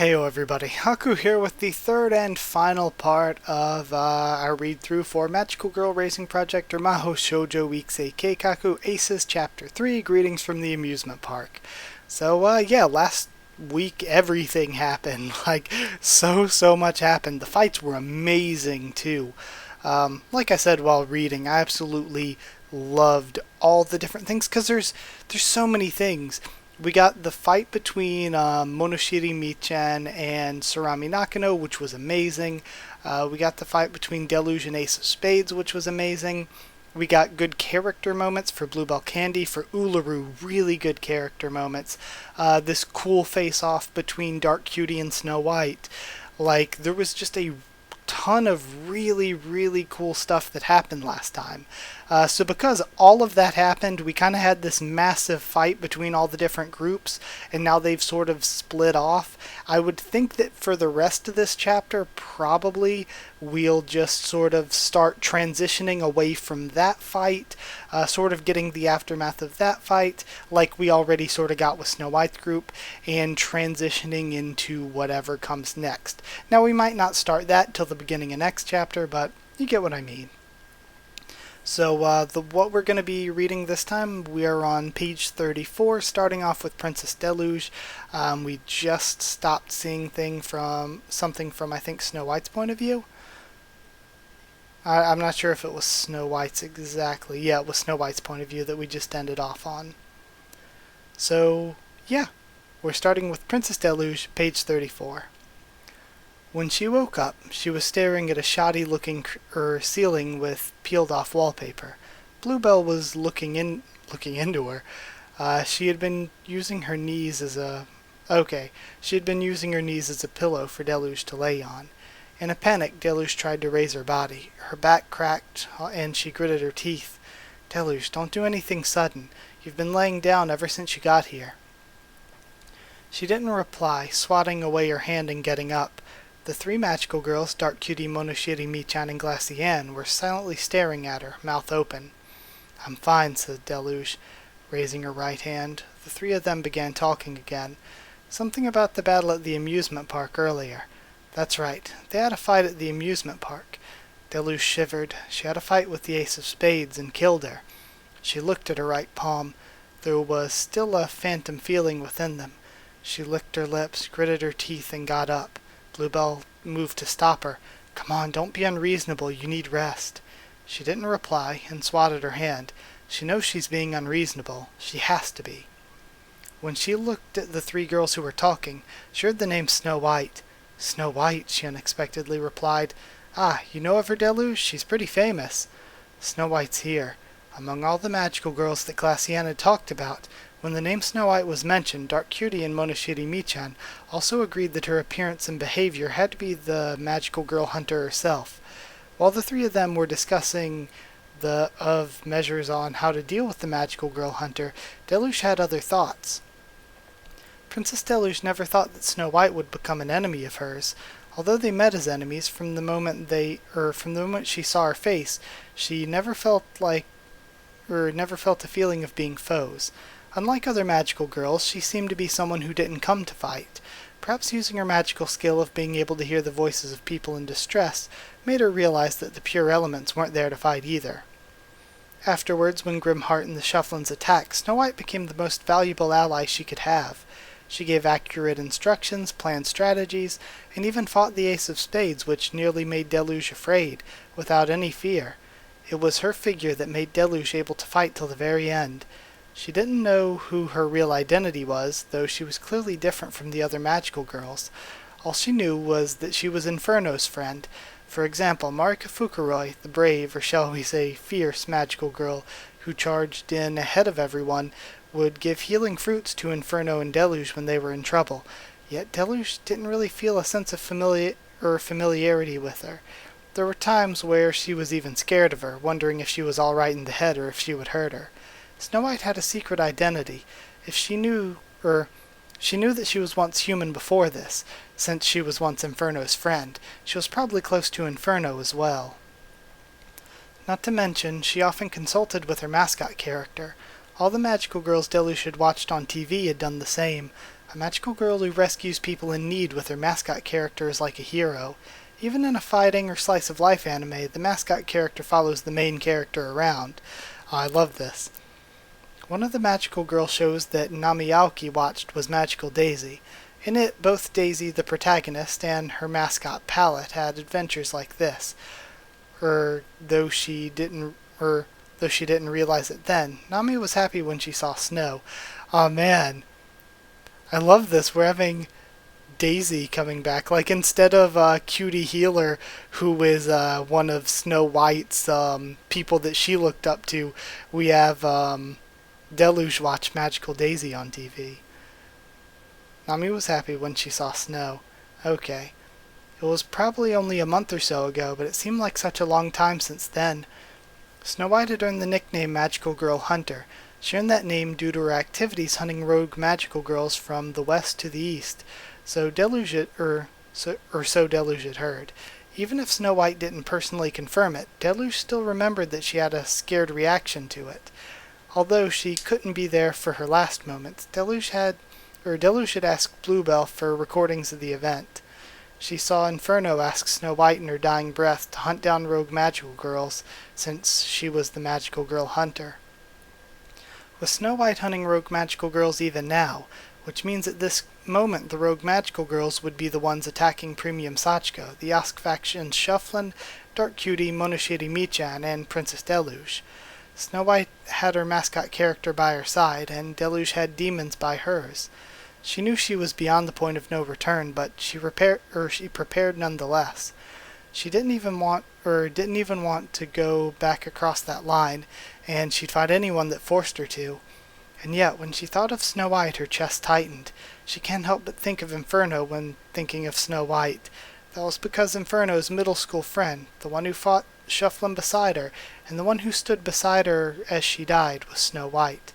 Heyo everybody, Haku here with the third and final part of our read-through for Magical Girl Racing Project or Mahou Shoujo Ikusei Keikaku ACES Chapter 3, Greetings from the Amusement Park. So yeah, last week everything happened, like so much happened. The fights were amazing too. Like I said while reading, I absolutely loved all the different things because there's so many things. We got the fight between Monoshiri Michan and Surami Nakano, which was amazing. We got the fight between Deluge and Ace of Spades, which was amazing. We got good character moments for Bluebell Candy, for Uluru, really good character moments. This cool face-off between Dark Cutie and Snow White. Like, there was just a ton of really cool stuff that happened last time. So because all of that happened, we kind of had this massive fight between all the different groups, and now they've sort of split off. I would think that for the rest of this chapter, probably we'll just sort of start transitioning away from that fight, sort of getting the aftermath of that fight, like we already sort of got with Snow White's group, and transitioning into whatever comes next. Now we might not start that till the beginning of next chapter, but you get what I mean. So what we're going to be reading this time, we are on page 34, starting off with Princess Deluge. We just stopped seeing something from I think Snow White's point of view. I'm not sure if it was Snow White's exactly. Yeah, it was Snow White's point of view that we just ended off on. So yeah, we're starting with Princess Deluge, page 34. When she woke up, she was staring at a shoddy-looking ceiling with peeled-off wallpaper. Bluebell was looking into her. She had been using her knees as a pillow for Deluge to lay on. In a panic, Deluge tried to raise her body. Her back cracked, and she gritted her teeth. "Deluge, don't do anything sudden. You've been laying down ever since you got here." She didn't reply, swatting away her hand and getting up. The three magical girls, Dark Cutie, Monoshiri, Michan, and Glacienne, were silently staring at her, mouth open. "I'm fine," said Deluge, raising her right hand. The three of them began talking again. Something about the battle at the amusement park earlier. That's right, they had a fight at the amusement park. Deluge shivered. She had a fight with the Ace of Spades and killed her. She looked at her right palm. There was still a phantom feeling within them. She licked her lips, gritted her teeth, and got up. Bluebell moved to stop her. "Come on, don't be unreasonable. You need rest." She didn't reply and swatted her hand. She knows she's being unreasonable. She has to be. When she looked at the three girls who were talking, she heard the name Snow White. "Snow White," she unexpectedly replied. "Ah, you know of her, Deluge? She's pretty famous." "Snow White's here." Among all the magical girls that Glacienne had talked about, when the name Snow White was mentioned, Dark Cutie and Monoshiri Michan also agreed that her appearance and behavior had to be the magical girl hunter herself. While the three of them were discussing measures on how to deal with the magical girl hunter, Deluge had other thoughts. Princess Deluge never thought that Snow White would become an enemy of hers. Although they met as enemies from the moment she saw her face, she never felt a feeling of being foes. Unlike other magical girls, she seemed to be someone who didn't come to fight. Perhaps using her magical skill of being able to hear the voices of people in distress made her realize that the pure elements weren't there to fight either. Afterwards, when Grimheart and the Shufflins attacked, Snow White became the most valuable ally she could have. She gave accurate instructions, planned strategies, and even fought the Ace of Spades, which nearly made Deluge afraid, without any fear. It was her figure that made Deluge able to fight till the very end. She didn't know who her real identity was, though she was clearly different from the other magical girls. All she knew was that she was Inferno's friend. For example, Marika Fukuroi, the brave, or shall we say fierce magical girl who charged in ahead of everyone, would give healing fruits to Inferno and Deluge when they were in trouble. Yet Deluge didn't really feel a sense of familiarity with her. There were times where she was even scared of her, wondering if she was all right in the head or if she would hurt her. Snow White had a secret identity. She knew that she was once human before this, since she was once Inferno's friend. She was probably close to Inferno as well. Not to mention, she often consulted with her mascot character. All the magical girls Deluge had watched on TV had done the same. A magical girl who rescues people in need with her mascot character is like a hero. Even in a fighting or slice of life anime, the mascot character follows the main character around. I love this. One of the magical girl shows that Nami Aoki watched was Magical Daisy. In it, both Daisy, the protagonist, and her mascot Palette had adventures like this. Though she didn't realize it then, Nami was happy when she saw snow. Aw, man, I love this. We're having Daisy coming back. Like, instead of Cutie Healer, who is one of Snow White's people that she looked up to, we have Deluge watch Magical Daisy on TV. Nami was happy when she saw snow. Okay. It was probably only a month or so ago, but it seemed like such a long time since then. Snow White had earned the nickname Magical Girl Hunter. She earned that name due to her activities hunting rogue magical girls from the west to the east. So Deluge had heard. Even if Snow White didn't personally confirm it, Deluge still remembered that she had a scared reaction to it. Although she couldn't be there for her last moments, Deluge had asked Bluebell for recordings of the event. She saw Inferno ask Snow White in her dying breath to hunt down rogue magical girls, since she was the magical girl hunter. With Snow White hunting rogue magical girls even now, which means at this moment the rogue magical girls would be the ones attacking Premium Sachiko, the Yasuke faction's Shufflin, Dark Cutie, Monoshiri Michan, and Princess Deluge. Snow White had her mascot character by her side, and Deluge had demons by hers. She knew she was beyond the point of no return, but she prepared nonetheless. She didn't even want to go back across that line, and she'd fight anyone that forced her to. And yet, when she thought of Snow White, her chest tightened. She can't help but think of Inferno when thinking of Snow White. That was because Inferno's middle school friend, the one who fought Shufflin beside her, and the one who stood beside her as she died, was Snow White.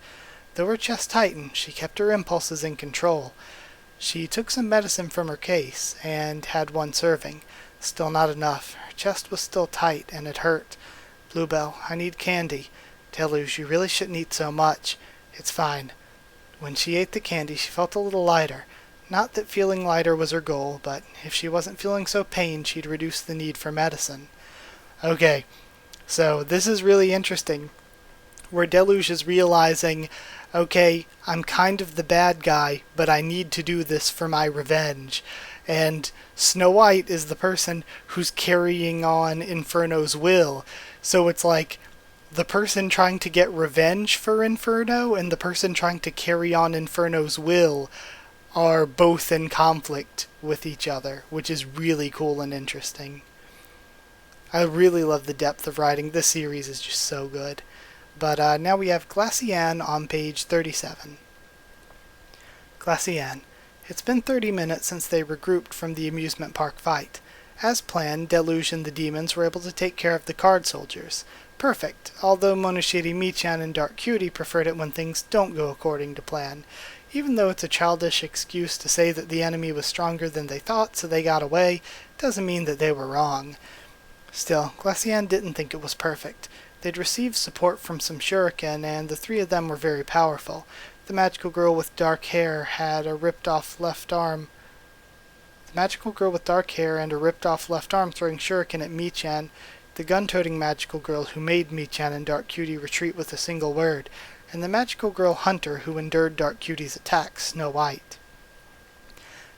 Though her chest tightened, she kept her impulses in control. She took some medicine from her case, and had one serving. Still not enough. Her chest was still tight, and it hurt. Bluebell, I need candy. Deluge, you really shouldn't eat so much. It's fine. When she ate the candy, she felt a little lighter. Not that feeling lighter was her goal, but if she wasn't feeling so pained, she'd reduce the need for medicine. Okay, so this is really interesting, where Deluge is realizing, okay, I'm kind of the bad guy, but I need to do this for my revenge. And Snow White is the person who's carrying on Inferno's will. So it's like the person trying to get revenge for Inferno and the person trying to carry on Inferno's will are both in conflict with each other, which is really cool and interesting. I really love the depth of writing. This series is just so good. But now we have Glacian on page 37. Glacian. It's been 30 minutes since they regrouped from the amusement park fight. As planned, Deluge and the demons were able to take care of the card soldiers. Perfect, although Monoshiri Michan and Dark Cutie preferred it when things don't go according to plan. Even though it's a childish excuse to say that the enemy was stronger than they thought, so they got away, doesn't mean that they were wrong. Still, Glacian didn't think it was perfect. They'd received support from some shuriken, and the three of them were very powerful. The magical girl with dark hair had a ripped-off left arm. The magical girl with dark hair and a ripped-off left arm throwing shuriken at Michan, the gun-toting magical girl who made Michan and Dark Cutie retreat with a single word, and the magical girl hunter who endured Dark Cutie's attacks, Snow White.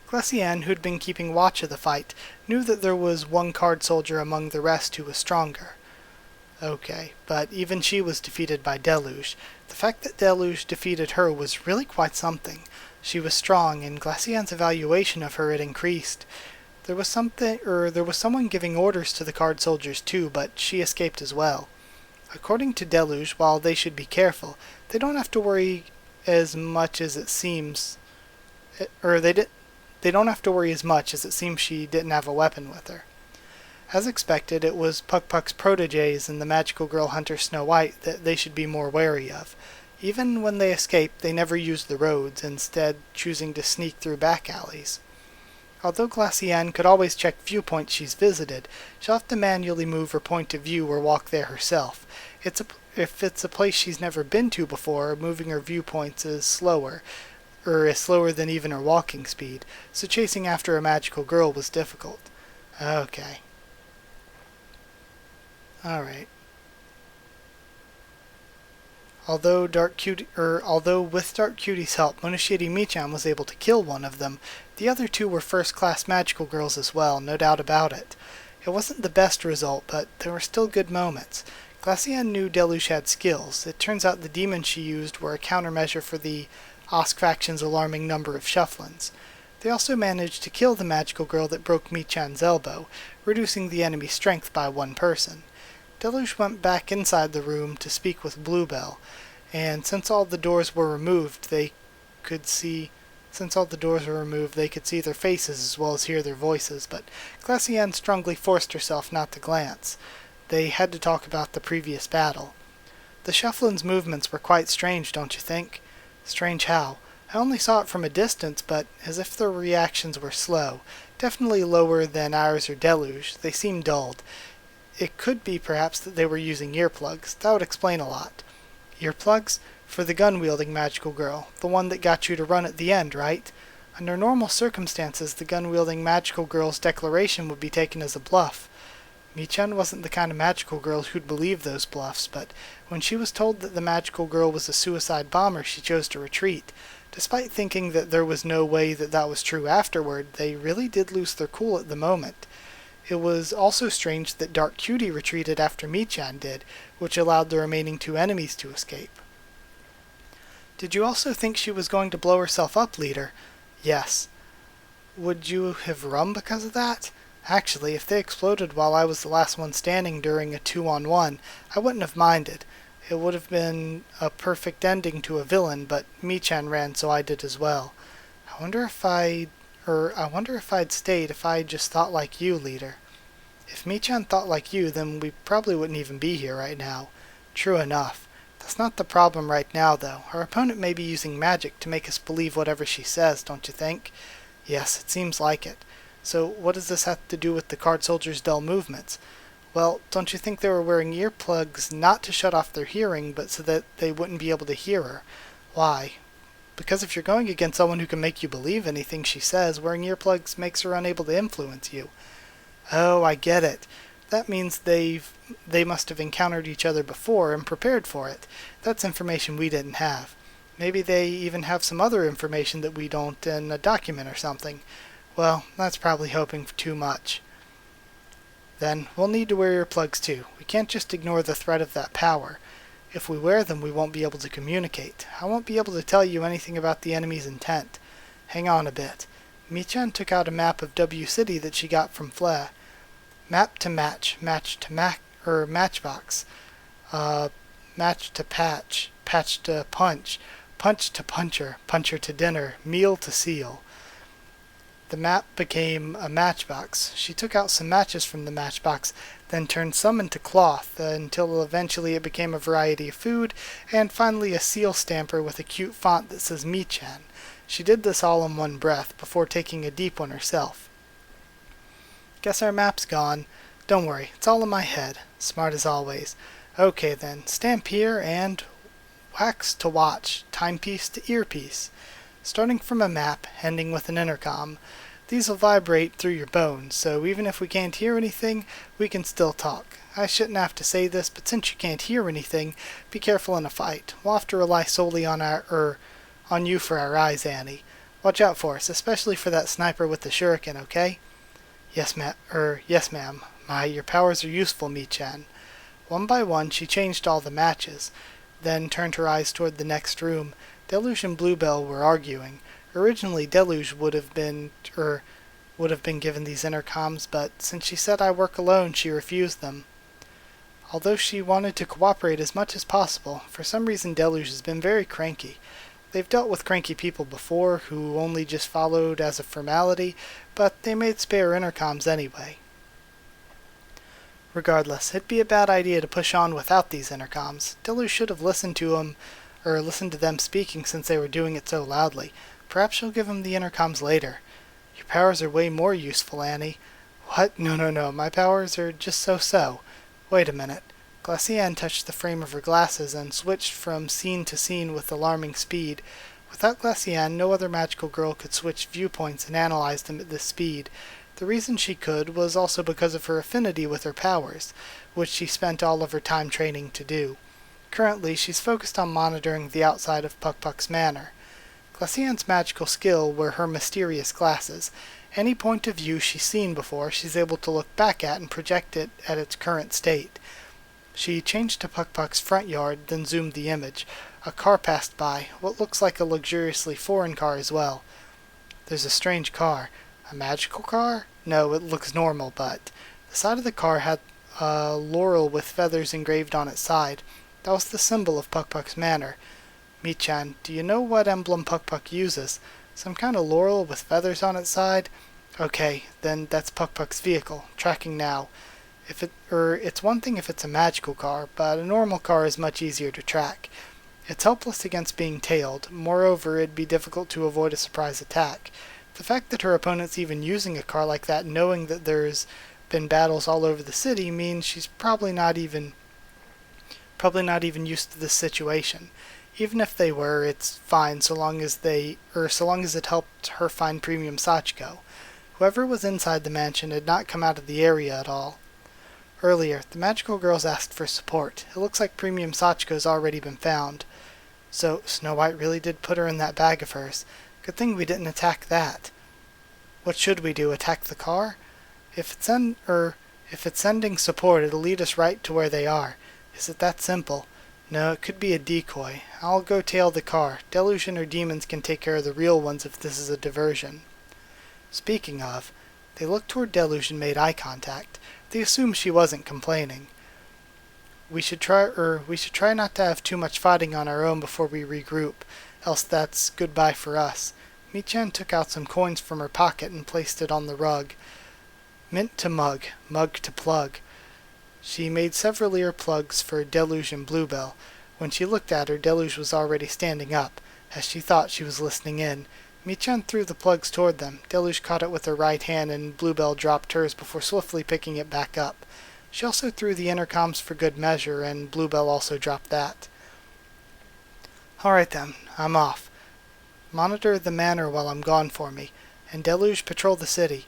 Glacian, who'd been keeping watch of the fight, knew that there was one card soldier among the rest who was stronger. Okay, but even she was defeated by Deluge. The fact that Deluge defeated her was really quite something. She was strong, and Glacian's evaluation of her had increased. There was someone giving orders to the card soldiers too, but she escaped as well. According to Deluge, while they should be careful, they don't have to worry as much as it seems, they don't have to worry as much as it seems she didn't have a weapon with her. As expected, it was Puck-Puck's proteges and the magical girl hunter Snow White that they should be more wary of. Even when they escaped, they never used the roads, instead choosing to sneak through back alleys. Although Glacian could always check viewpoints she's visited, she'll have to manually move her point of view or walk there herself. If it's a place she's never been to before, moving her viewpoints is slower. is slower than even her walking speed, so chasing after a magical girl was difficult. Okay. Alright. Although with Dark Cutie's help, Monoshiri Michan was able to kill one of them, the other two were first-class magical girls as well, no doubt about it. It wasn't the best result, but there were still good moments. Glacian knew Deluge had skills. It turns out the demons she used were a countermeasure for the Osk faction's alarming number of shufflins. They also managed to kill the magical girl that broke Michan's elbow, reducing the enemy's strength by one person. Deluge went back inside the room to speak with Bluebell, and since all the doors were removed, they could see their faces as well as hear their voices, but Glacian strongly forced herself not to glance. They had to talk about the previous battle. The Shufflin's movements were quite strange, don't you think? Strange how? I only saw it from a distance, but as if their reactions were slow, definitely lower than ours or Deluge. They seemed dulled. It could be perhaps that they were using earplugs. That would explain a lot. Earplugs? For the gun-wielding magical girl, the one that got you to run at the end, right? Under normal circumstances, the gun-wielding magical girl's declaration would be taken as a bluff. Michan wasn't the kind of magical girl who'd believe those bluffs, but when she was told that the magical girl was a suicide bomber, she chose to retreat. Despite thinking that there was no way that that was true afterward, they really did lose their cool at the moment. It was also strange that Dark Cutie retreated after Michan did, which allowed the remaining two enemies to escape. Did you also think she was going to blow herself up, leader? Yes. Would you have run because of that? Actually, if they exploded while I was the last one standing during a 2-on-1, I wouldn't have minded. It would have been a perfect ending to a villain, but Michan ran, so I did as well. I wonder if I'd stayed if I just thought like you, leader. If Michan thought like you, then we probably wouldn't even be here right now. True enough. That's not the problem right now, though. Our opponent may be using magic to make us believe whatever she says, don't you think? Yes, it seems like it. So what does this have to do with the card soldiers' dull movements? Well, don't you think they were wearing earplugs not to shut off their hearing, but so that they wouldn't be able to hear her? Why? Because if you're going against someone who can make you believe anything she says, wearing earplugs makes her unable to influence you. Oh, I get it. That means they must have encountered each other before and prepared for it. That's information we didn't have. Maybe they even have some other information that we don't in a document or something. Well, that's probably hoping for too much. Then we'll need to wear earplugs too. We can't just ignore the threat of that power. If we wear them, we won't be able to communicate. I won't be able to tell you anything about the enemy's intent. Hang on a bit. Michan took out a map of W City that she got from Flea. Map to match, matchbox, match to patch, patch to punch, punch to puncher, puncher to dinner, meal to seal. The map became a matchbox. She took out some matches from the matchbox, then turned some into cloth, until eventually it became a variety of food, and finally a seal stamper with a cute font that says Michan. She did this all in one breath, before taking a deep one herself. Guess our map's gone. Don't worry, it's all in my head. Smart as always. Okay then, stamp here and wax to watch, timepiece to earpiece. Starting from a map, ending with an intercom. These will vibrate through your bones, so even if we can't hear anything, we can still talk. I shouldn't have to say this, but since you can't hear anything, be careful in a fight. We'll have to rely solely on you for our eyes, Annie. Watch out for us, especially for that sniper with the shuriken, okay? Yes, ma'am. My, your powers are useful, Michan. One by one, she changed all the matches, then turned her eyes toward the next room. Deluge and Bluebell were arguing. Originally, Deluge would have been given these intercoms, but since she said I work alone, she refused them. Although she wanted to cooperate as much as possible, for some reason Deluge has been very cranky. They've dealt with cranky people before, who only just followed as a formality, but they made spare intercoms anyway. Regardless, it'd be a bad idea to push on without these intercoms. Deluge should have listened to them speaking since they were doing it so loudly. Perhaps she'll give him the intercoms later. Your powers are way more useful, Annie. What? No, my powers are just so-so. Wait a minute. Glacian touched the frame of her glasses and switched from scene to scene with alarming speed. Without Glacian, no other magical girl could switch viewpoints and analyze them at this speed. The reason she could was also because of her affinity with her powers, which she spent all of her time training to do. Currently, she's focused on monitoring the outside of Puck-Puck's manor. Glacian's magical skill were her mysterious glasses. Any point of view she's seen before, she's able to look back at and project it at its current state. She changed to Puck-Puck's front yard, then zoomed the image. A car passed by, what looks like a luxuriously foreign car as well. There's a strange car. A magical car? No, it looks normal, but the side of the car had a laurel with feathers engraved on its side. That was the symbol of Puck-Puck's manor. Michan, do you know what emblem Puck-Puck uses? Some kind of laurel with feathers on its side? Okay, then that's Puck-Puck's vehicle. Tracking now. It's one thing if it's a magical car, but a normal car is much easier to track. It's helpless against being tailed. Moreover, it'd be difficult to avoid a surprise attack. The fact that her opponent's even using a car like that, knowing that there's been battles all over the city, means she's probably not even used to this situation. Even if they were, it's fine so long as it helped her find premium Sachiko. Whoever was inside the mansion had not come out of the area at all. Earlier, the magical girls asked for support. It looks like premium Sachiko's already been found. So, Snow White really did put her in that bag of hers. Good thing we didn't attack that. What should we do, attack the car? If it's sending support, it'll lead us right to where they are. Is it that simple? No, it could be a decoy. I'll go tail the car. Deluge and her demons can take care of the real ones if this is a diversion. Speaking of, they looked toward Deluge and made eye contact. They assumed she wasn't complaining. We should try not to have too much fighting on our own before we regroup, else that's goodbye for us. Michan took out some coins from her pocket and placed it on the rug. Mint to mug, mug to plug. She made several ear plugs for Deluge and Bluebell. When she looked at her, Deluge was already standing up, as she thought she was listening in. Michan threw the plugs toward them. Deluge caught it with her right hand, and Bluebell dropped hers before swiftly picking it back up. She also threw the intercoms for good measure, and Bluebell also dropped that. Alright then, I'm off. Monitor the manor while I'm gone for me, and Deluge patrol the city.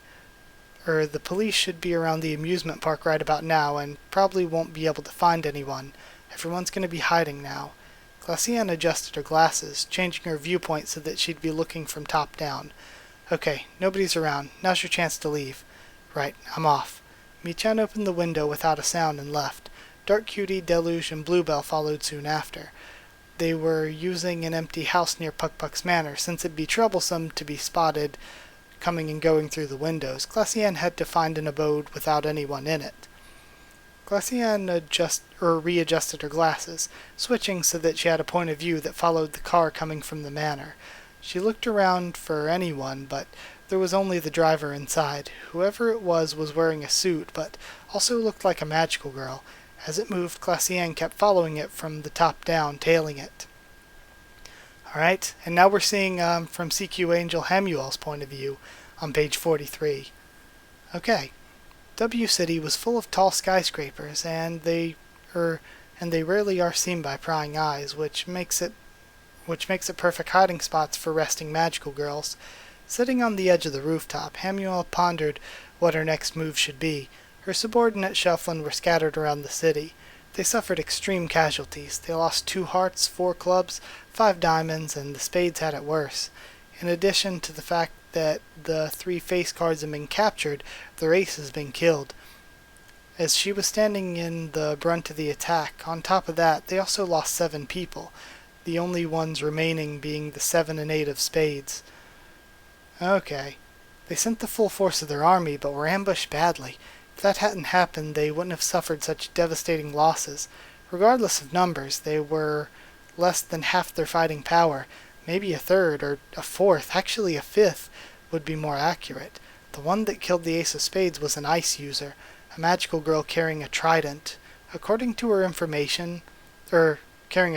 The police should be around the amusement park right about now, and probably won't be able to find anyone. Everyone's going to be hiding now. Glacian adjusted her glasses, changing her viewpoint so that she'd be looking from top down. Okay, nobody's around. Now's your chance to leave. Right, I'm off. Michan opened the window without a sound and left. Dark Cutie, Deluge, and Bluebell followed soon after. They were using an empty house near Puck-Puck's manor, since it'd be troublesome to be spotted coming and going through the windows. Glacian had to find an abode without anyone in it. Glacian readjusted her glasses, switching so that she had a point of view that followed the car coming from the manor. She looked around for anyone, but there was only the driver inside. Whoever it was wearing a suit, but also looked like a magical girl. As it moved, Glacian kept following it from the top down, tailing it. Alright, and now we're seeing from CQ Angel Hamuel's point of view on page 43. Okay, W City was full of tall skyscrapers, and they rarely are seen by prying eyes, which makes it perfect hiding spots for resting magical girls. Sitting on the edge of the rooftop, Hamuel pondered what her next move should be. Her subordinate Shufflin were scattered around the city. They suffered extreme casualties. They lost 2 hearts, 4 clubs, 5 diamonds, and the spades had it worse. In addition to the fact that the 3 face cards had been captured, their ace has been killed, as she was standing in the brunt of the attack. On top of that, they also lost 7 people, the only ones remaining being the 7 and 8 of spades. Okay. They sent the full force of their army, but were ambushed badly. If that hadn't happened, they wouldn't have suffered such devastating losses. Regardless of numbers, they were less than half their fighting power. Maybe a third, or a fourth, actually a fifth, would be more accurate. The one that killed the ace of spades was an ice user, a magical girl carrying a trident. According to her information. To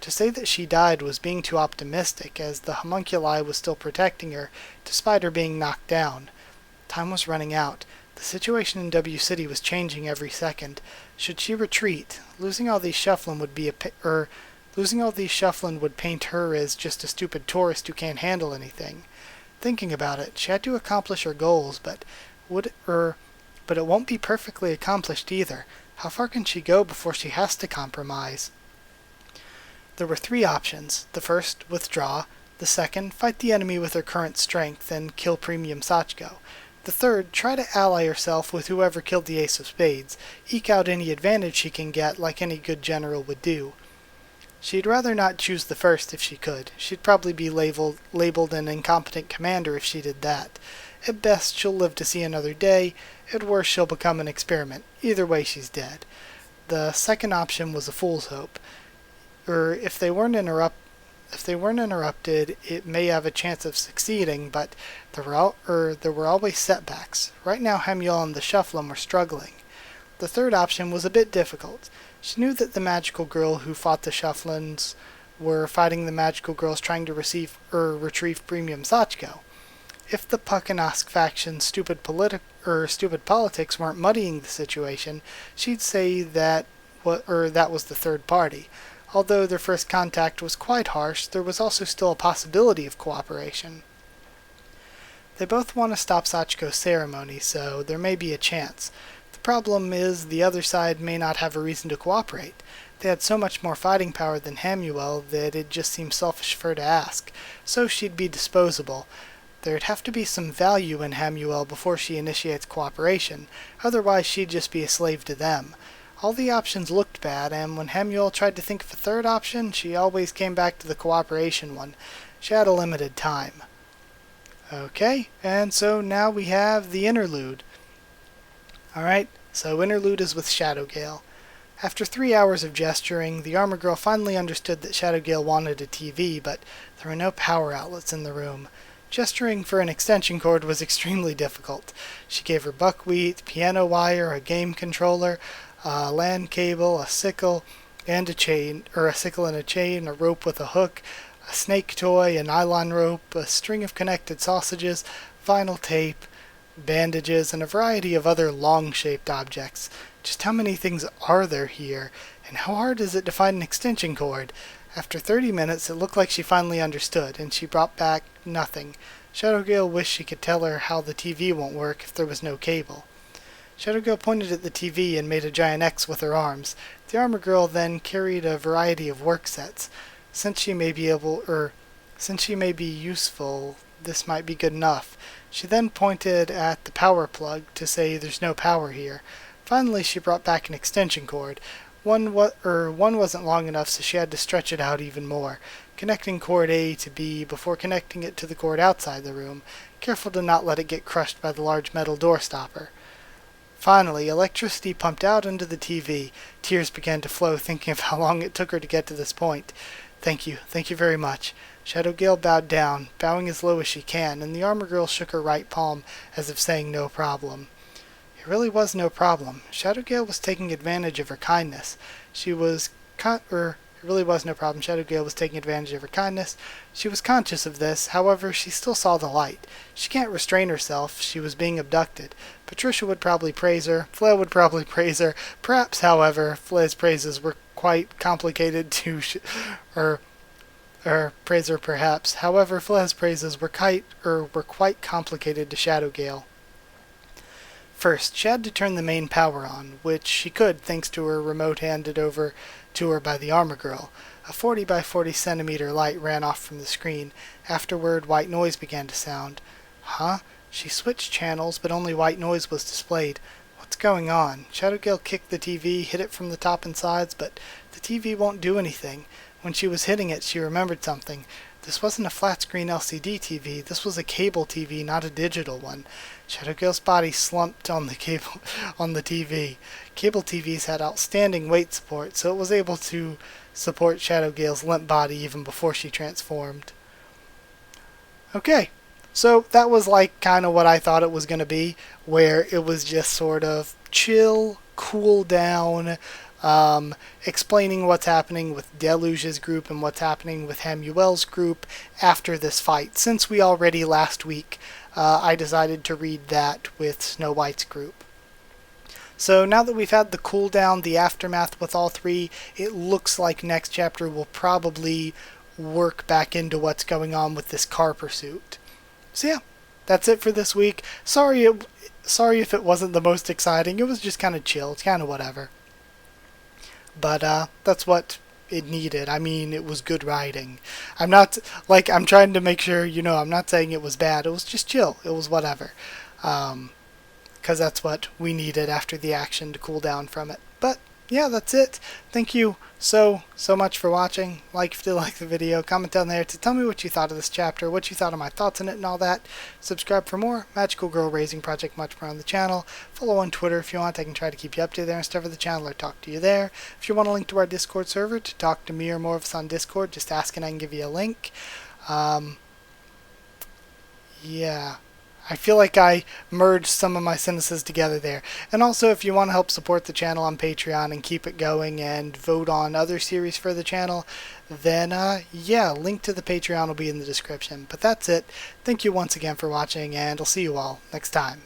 say that she died was being too optimistic, as the homunculi was still protecting her, despite her being knocked down. Time was running out. The situation in W City was changing every second. Should she retreat? Losing all these Shufflin would be Losing all these shufflin' would paint her as just a stupid tourist who can't handle anything. Thinking about it, she had to accomplish her goals, but it won't be perfectly accomplished either. How far can she go before she has to compromise? There were 3 options. The first, withdraw. The second, fight the enemy with her current strength and kill Premium Sachiko. The third, try to ally herself with whoever killed the Ace of Spades, eke out any advantage she can get like any good general would do. She'd rather not choose the first if she could. She'd probably be labeled an incompetent commander if she did that. At best, she'll live to see another day. At worst, she'll become an experiment. Either way, she's dead. The second option was a fool's hope. If they weren't interrupted, it may have a chance of succeeding, but there were always setbacks. Right now, Hamuel and the Shufflin were struggling. The third option was a bit difficult. She knew that the magical girl who fought the Shufflins were fighting the magical girls trying to retrieve Premium Sachiko. If the Puck-and-Osk faction's stupid politics weren't muddying the situation, she'd say that was the third party. Although their first contact was quite harsh, there was also still a possibility of cooperation. They both want to stop Sachiko's ceremony, so there may be a chance. The problem is the other side may not have a reason to cooperate. They had so much more fighting power than Hamuel that it just seemed selfish for her to ask, so she'd be disposable. There'd have to be some value in Hamuel before she initiates cooperation, otherwise she'd just be a slave to them. All the options looked bad, and when Hamuel tried to think of a third option, she always came back to the cooperation one. She had a limited time. Okay, and so now we have the interlude. Alright, so interlude is with Shadowgale. After 3 hours of gesturing, the armor girl finally understood that Shadowgale wanted a TV, but there were no power outlets in the room. Gesturing for an extension cord was extremely difficult. She gave her buckwheat, piano wire, a game controller, a LAN cable, a sickle, and a chain, or a sickle and a chain, a rope with a hook, a snake toy, a nylon rope, a string of connected sausages, vinyl tape, bandages, and a variety of other long-shaped objects. Just how many things are there here, and how hard is it to find an extension cord? After 30 minutes, it looked like she finally understood, and she brought back nothing. Shadowgale wished she could tell her how the TV won't work if there was no cable. Shadowgale pointed at the TV and made a giant X with her arms. The armor girl then carried a variety of work sets. Since she may be useful, this might be good enough. She then pointed at the power plug to say there's no power here. Finally, she brought back an extension cord. One wasn't long enough, so she had to stretch it out even more, connecting cord A to B before connecting it to the cord outside the room, careful to not let it get crushed by the large metal door stopper. Finally, electricity pumped out into the TV. Tears began to flow, thinking of how long it took her to get to this point. Thank you very much. Shadowgale bowed down, bowing as low as she can, and the armor girl shook her right palm, as if saying no problem. It really was no problem. Shadowgale was taking advantage of her kindness. She was conscious of this, however, she still saw the light. She can't restrain herself, she was being abducted. Patricia would probably praise her, Flea would probably praise her. Perhaps, however, Flea's praises were quite complicated to praise her perhaps. However, Flea's praises were quite complicated to Shadowgale. First, she had to turn the main power on, which she could thanks to her remote handed over to her by the armor girl. A 40 by 40 centimeter light ran off from the screen. Afterward, white noise began to sound. Huh? She switched channels, but only white noise was displayed. What's going on? Shadowgale kicked the TV, hit it from the top and sides, but the TV won't do anything. When she was hitting it, she remembered something. This wasn't a flat-screen LCD TV. This was a cable TV, not a digital one. Shadowgale's body slumped on the TV. Cable TVs had outstanding weight support, so it was able to support Shadowgale's limp body even before she transformed. Okay, so that was like kind of what I thought it was going to be, where it was just sort of chill, cool down, explaining what's happening with Deluge's group and what's happening with Hamuel's group after this fight. Since we already last week, I decided to read that with Snow White's group. So now that we've had the cooldown, the aftermath with all three, it looks like next chapter will probably work back into what's going on with this car pursuit. So yeah, that's it for this week. Sorry if it wasn't the most exciting. It was just kind of chill. It's kind of whatever. But that's what it needed. I mean, it was good writing. I'm trying to make sure, I'm not saying it was bad. It was just chill. It was whatever. Because that's what we needed after the action to cool down from it. But yeah, that's it. Thank you so much for watching. If you like the video, comment down there to tell me what you thought of this chapter, what you thought of my thoughts on it and all that. Subscribe for more Magical Girl Raising Project, much more on the channel. Follow on Twitter if you want. I can try to keep you updated there and stuff for the channel or talk to you there. If you want a link to our Discord server to talk to me or more of us on Discord, just ask and I can give you a link. Yeah. I feel like I merged some of my sentences together there. And also, if you want to help support the channel on Patreon and keep it going and vote on other series for the channel, then yeah, link to the Patreon will be in the description. But that's it. Thank you once again for watching, and I'll see you all next time.